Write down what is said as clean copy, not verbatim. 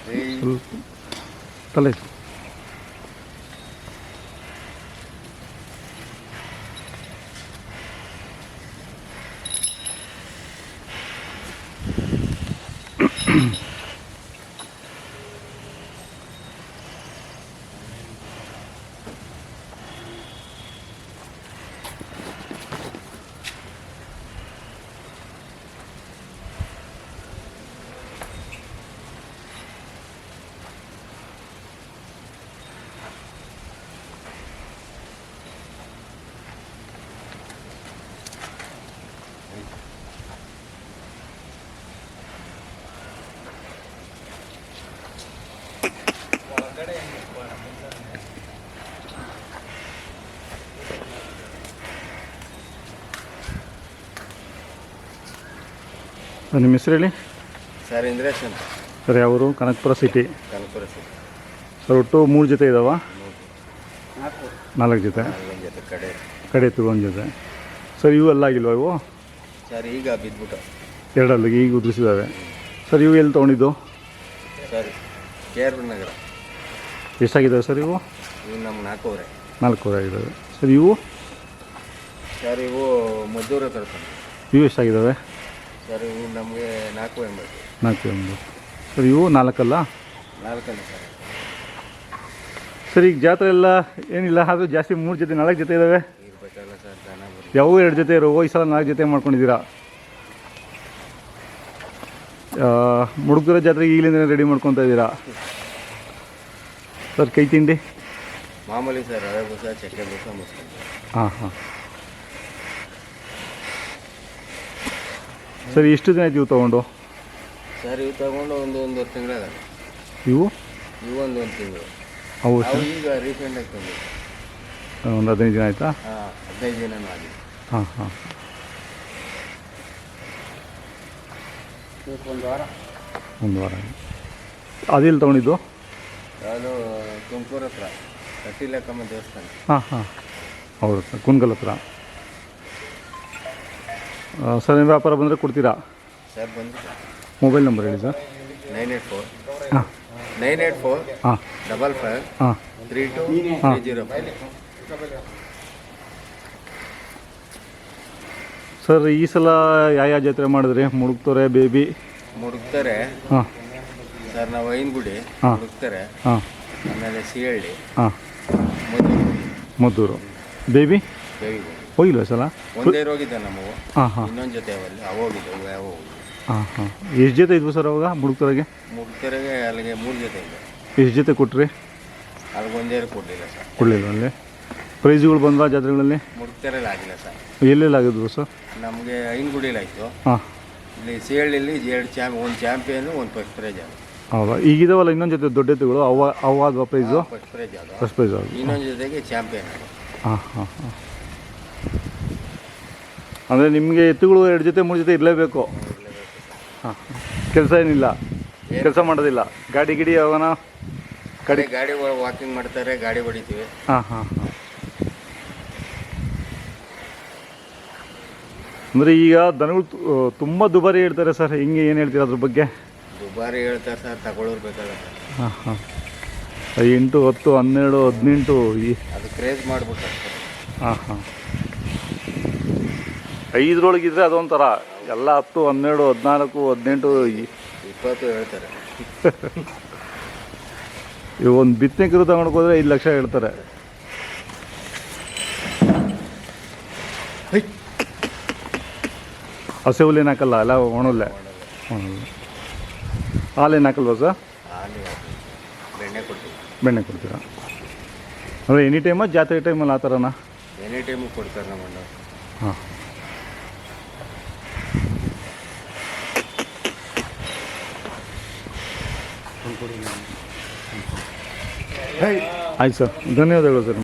ಸ್ವಲ್ಪ ತಲೆ ನಿಮ್ಮ ಹೆಸರು ಹೇಳಿ ಸರ್. ಇಂದ್ರೇಶ್ ಅಂತ ಸರ್. ಯಾವರು? Kanakapura city. Kanakapura city sir. ಒಟ್ಟು 3 ಜೊತೆ ಇದ್ದಾವ? 4 ಜೊತೆ. ಕಡೆ ಎತ್ತು 1 ಜೊತೆ. ಸರ್ ಇವು ಎಲ್ಲ ಆಗಿಲ್ವಾ ಇವು? ಸರ್ ಈಗ ಬಿದ್ದುಬಿಟ್ಟು 2 ಅಲ್ಲಿಗೆ ಈಗ ಉದುರಿಸಿದ್ದಾವೆ. ಸರ್ ಇವು ಎಲ್ಲಿ ತೊಗೊಂಡಿದ್ದು? ಸರ್ KR ನಗರ. ಎಷ್ಟಾಗಿದ್ದಾವೆ ಸರ್ ಇವು? ಇವು ನಮ್ಮ 4 4 ಆಗಿದ್ದಾವೆ. ಸರ್ ಇವು? ಸರ್ ಇವು ಮದ್ದೂರ ತರ್ತಾನೆ. ಇವು ಎಷ್ಟಾಗಿದ್ದಾವೆ? ಸರ್ ಇವು ನಮಗೆ 480. 480. ಸರ್ ಇವು 4 ಅಲ್ಲ? 4 ಸರ್. ಸರ್ ಈಗ ಜಾತ್ರೆ ಎಲ್ಲ ಏನಿಲ್ಲ, ಆದರೂ ಜಾಸ್ತಿ 3 ಜೊತೆ 4 ಜೊತೆ ಇದ್ದಾವೆ. ಇರಬೇಕಲ್ಲ ಸರ್. ದನ ಯಾವ 2 ಜೊತೆ ಇರೋ ಈ ಸಲ 4 ಜೊತೆ ಮಾಡ್ಕೊಂಡಿದ್ದೀರಾ? ಮುಡುಕರ ಜಾತ್ರೆಗೆ ಈಗಲಿಂದ ರೆಡಿ ಮಾಡ್ಕೊತಾ ಇದ್ದೀರಾ? ಸರ್ ಕೈ ತಿಂಡಿ ಮಾಮೂಲಿ ಸರ್. ರವೆ ಬೂಸ, ಚಕ್ಕೆ ಬೂಸ ಮುಸ್ಕೊಂಡು. ಹಾಂ. ಸರ್ ಎಷ್ಟು ದಿನ ಆಯ್ತು ಇವು ತೊಗೊಂಡು? ಸರ್ ಇವು ತಗೊಂಡು ಒಂದೂವರೆ ತಿಂಗಳಾಗ. ಇವು ಒಂದು ತಿಂಗಳು. ಅವು ಈಗ ರೀಸೆಂಟಾಗಿ ತಂದು ಒಂದು 15 ದಿನ ಆಯಿತಾ? 15 ದಿನನೂ ಆಗಿದೆ. ಹಾಂ. ಒಂದು ವಾರ. ಅದೆಲ್ಲಿ ತೊಗೊಂಡಿದ್ದು? ಅದು ತುಮಕೂರು ಹತ್ರ ಕಟ್ಟಿಲಕ್ಕಮ್ಮ ದೇವಸ್ಥಾನ. ಹಾಂ. ಹೌದು ಸರ್. ಕುನ್ಗಲ್ ಹತ್ರ. ಸರ್ ನಿಮ್ಮ ವ್ಯಾಪಾರ ಬಂದರೆ ಕೊಡ್ತೀರಾ? ಸರ್ ಬಂದು ಮೊಬೈಲ್ ನಂಬರ್ ಹೇಳಿ ಸರ್. 984 ಹಾಂ 55 ಹಾಂ 32 ಹಾಂ. 305. ಸರ್ ಈ ಸಲ ಯಾವ ಜಾತ್ರೆ ಮಾಡಿದ್ರಿ? ಮುಡುಕ್ತೋರೆ, ಬೇಬಿ? ಮುಡುಕ್ತಾರೆ. ಹಾಂ. ಸರ್ ನಾವು ಐನಗುಡಿ ಹಾಂ. ಮುಡುಕ್ತಾರೆ. ಹಾಂ. ಆಮೇಲೆ ಸಿಹಳ್ಳಿ, ಹಾಂ. ಮದ್ದೂರು. ಬೇಬಿ ಬೇವಿಗೆ ಹೋಗಿಲ್ವಾ ಸಲ? ಒಂದೇ ರೋಗಿದ್ದ ನಮ್ಮವು. ಹಾಂ. ಇನ್ನೊಂದು ಜೊತೆ ಅವಲ್ಲಿ ಅವಾಗಿದ್ದವು ಯಾವ ಹಾಂ. ಎಷ್ಟು ಜೊತೆ ಇದ್ವು ಸರ್ ಅವಾಗ ಮುಡುಕ್ತೋರೆಗೆ? ಮುಡುಕ್ತಾರೆಗೆ ಅಲ್ಲಿಗೆ 3 ಜೊತೆ ಇದೆ. ಎಷ್ಟು ಜೊತೆ ಕೊಟ್ರಿ? ಅಲ್ಲಿಗೆ ಒಂದೇ ಕೊಡಲಿಲ್ಲ ಸರ್. ಕೊಡಲಿಲ್ಲ. ಅಲ್ಲಿ ಪ್ರೈಸ್ಗಳು ಬಂದ್ವಾ ಜಾತ್ರೆಗಳಲ್ಲಿ? ಮುಡುಕ್ತಾರಲ್ಲಿ ಆಗಿಲ್ಲ ಸರ್. ಎಲ್ಲೆಲ್ಲಿ ಆಗಿದ್ವು ಸರ್? ನಮಗೆ ಐನಗುಡಿಯಲ್ಲಿ ಆಯಿತು. ಹಾಂ. ಇಲ್ಲಿ ಸಿಹಳ್ಳಿಲಿ 2 ಒಂದು ಚಾಂಪಿಯನು, ಒಂದು ಫಸ್ಟ್ ಪ್ರೈಜ್ ಅದು. ಹೌದಾ? ಈಗಿದಾವಲ್ಲ ಇನ್ನೊಂದು ಜೊತೆ ದೊಡ್ಡ ಎತ್ತುಗಳು, ಅವಾದ್ವಾ ಪ್ರೈಸು? ಫಸ್ಟ್ ಪ್ರೈಜ್ ಅದು. ಫಸ್ಟ್ ಪ್ರೈಸ್ ಅದು. ಇನ್ನೊಂದು ಜೊತೆಗೆ ಚಾಂಪಿಯನ್ ಅದು. ಹಾಂ. ಅಂದರೆ ನಿಮಗೆ ಎತ್ತುಗಳು 2 ಜೊತೆ 3 ಜೊತೆ ಇರಲೇಬೇಕು? ಹಾಂ. ಕೆಲಸ ಏನಿಲ್ಲ? ಕೆಲಸ ಮಾಡೋದಿಲ್ಲ? ಗಾಡಿ ಗಿಡಿ ಯಾವನ ಗಾಡಿ ವಾಕಿಂಗ್ ಮಾಡ್ತಾರೆ, ಗಾಡಿ ಹೊಡಿತೀವಿ. ಹಾಂ. ಅಂದರೆ ಈಗ ದನಗಳು ತುಂಬ ದುಬಾರಿ ಹೇಳ್ತಾರೆ ಸರ್, ಹಿಂಗೆ ಏನು ಹೇಳ್ತೀರಾ ಅದ್ರ ಬಗ್ಗೆ? ದುಬಾರಿ ಹೇಳ್ತಾರೆ ಸರ್, ತಗೊಳ್ಳೋರು ಬೇಕಲ್ಲ ಸರ್. ಹಾಂ. 8, 10, 12, 18 ಅದು ಕ್ರೇಜ್ ಮಾಡಿಬಿಟ್ರೆ. ಹಾಂ. 5ರೊಳಗಿದ್ರೆ ಅದೊಂಥರ, ಎಲ್ಲ 10, 12, 14, 18, 20 ಹೇಳ್ತಾರೆ. ಇವು ಒಂದು ಬಿತ್ತನೆ ಕಿರು ತಗೊಂಡು ಹೋದ್ರೆ 5 ಲಕ್ಷ ಹೇಳ್ತಾರೆ. ಹಸೆ ಹುಲ್ಲೇನು ಹಾಕಲ್ಲ, ಎಲ್ಲ ಒಣಲ್ಲೇ. ಹಾಲೇನು ಹಾಕಲ್ವಾ ಸರ್? ಬೆಣ್ಣೆ ಕೊಡ್ತೀರಾ? ಅಂದರೆ ಎನಿ ಟೈಮಾ ಜಾತ್ರೆ ಟೈಮಲ್ಲಿ ಆ ಥರನಾ? ಎನಿ ಟೈಮು ಕೊಡ್ತಾರೆ ನಮ್ಮ ಅಣ್ಣ. ಹಾಂ. ಆಯ್ತು ಸರ್, ಧನ್ಯವಾದಗಳು ಸರ್.